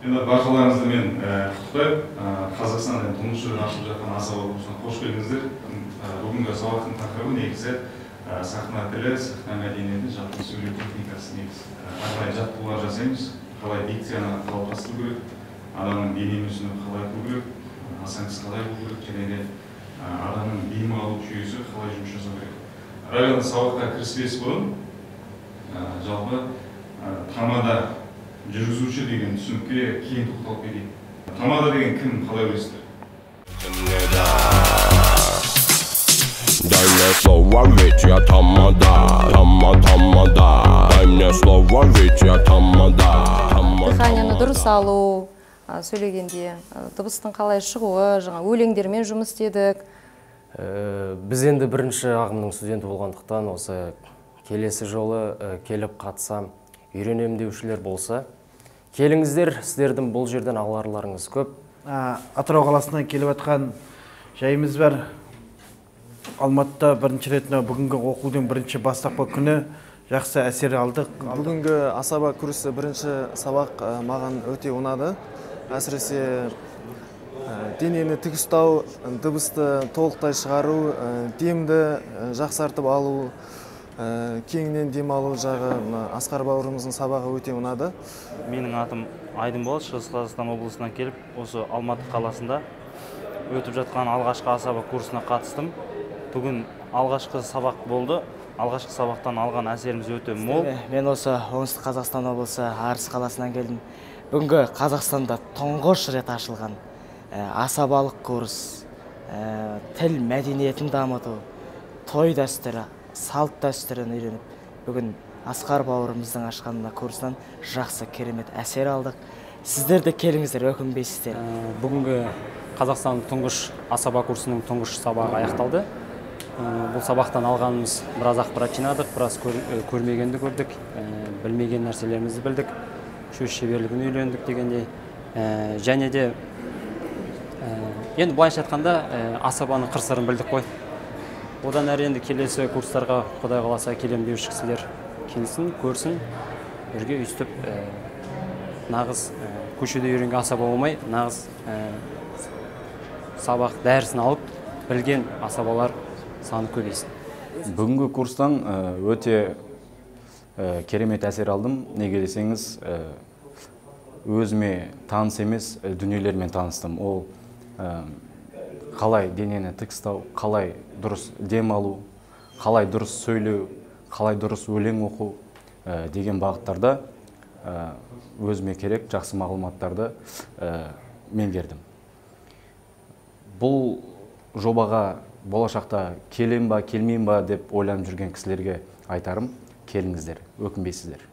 Енді баршаларыңызды мен құттықтаймын. Қазақстанда тұңғыш рет ашылып жатқан асаба курсына қош келдіңіздер. Бүгінгі сабақтың тақырыбы негізі сахна тілі, сахна мәдениеті, жалпы сөйлеу техникасы негізі. Қалай жаттығулар жасаймыз, қалай дикцияны қалыптастыру керек, адамның дене мүсінін қалай құру керек, осанкасы қалай болу керек, және де адамның бейім алу жүйесі қалай жұмыс жасау керек. Равен сабаққа кіріспес бұрын жалпы тамада жүргізуші деген түсінікке кейін тоқталып кетейік. Тамада деген кім, қалай ойлайсыздар? Дай мне слово, ведь я тамада, тамада. Дай мне слово, ведь я тамада. Дыханияны дұрыс алу, сөйлегенде дыбыстың қалай шығуы, жаңа өлеңдермен жұмыс істедік. Біз енді бірінші ағымның студенті болғандықтан осы келесі жолы келіп қатысам, үйренем деушілер болса, келіңіздер, сіздердің бұл жерден аларларыңыз көп. Атырау қаласынан келіп атқан жайымыз бар. Алматыда бірінші ретіне бүгінгі оқудың бірінші бастапқы күні жақсы әсер алдық. Бүгінгі асаба курсы бірінші сабақ маған өте ұнады. Әсіресе денені тік ұстау, дыбысты толықтай шығару, демді жақсартып алу, кеңінен дем алу жағы Асқар бауырымыздың сабағы өте ұнады. Менің атым Айдын болды, Шығыс Қазақстан облысынан келіп, осы Алматы қаласында өтіп жатқан алғашқы асаба курсына қатыстым. Бүгін алғашқы сабақ болды. Алғашқы сабақтан алған әсеріміз өте мол. Мен осы Оңтүстік Қазақстан облысы Арыс қаласынан келдім. Бүгінгі Қазақстанда тұңғыш рет ашылған асабалық курс, тіл мәдениетін дамыту, той дәстүрі, салт дәстүрін үйреніп, бүгін Асқар бауырымыздың ашқанына курстан жақсы керемет әсер алдық. Сіздер де келіңіздер, өкінбейсіздер. Бүгінгі Қазақстан тұңғыш асаба курсының тұңғыш сабағы аяқталды. Бұл сабақтан алғанымыз біраз ақпарат жинадық, біраз көрмегенді көрдік, білмеген нәрселерімізді білдік, сөз шеберлігін үйлендік дегендей. Және де енді былайша айтқанда асабаның қыр-сырын білдік қой. Одан әрі енді келесі курстарға Құдай қаласа келем деуші кісілер келсін, көрсін, бірге өйстіп нағыз көшеде үйренген асаба болмай, нағыз сабақ дәрісін алып, білген асабалар саны көбейсін. Бүгінгі курстан өте керемет әсер алдым. Неге десеңіз, өзіме таныс емес дүниелермен таныстым. Ол қалай денені тік ұстау, қалай дұрыс дем алу, қалай дұрыс сөйлеу, қалай дұрыс өлең оқу деген бағыттарда өзіме керек жақсы мағлұматтарды меңгердім. Бұл жобаға болашақта келем ба, келмейм ба деп ойланып жүрген кісілерге айтарым, келіңіздер, өкінбейсіздер.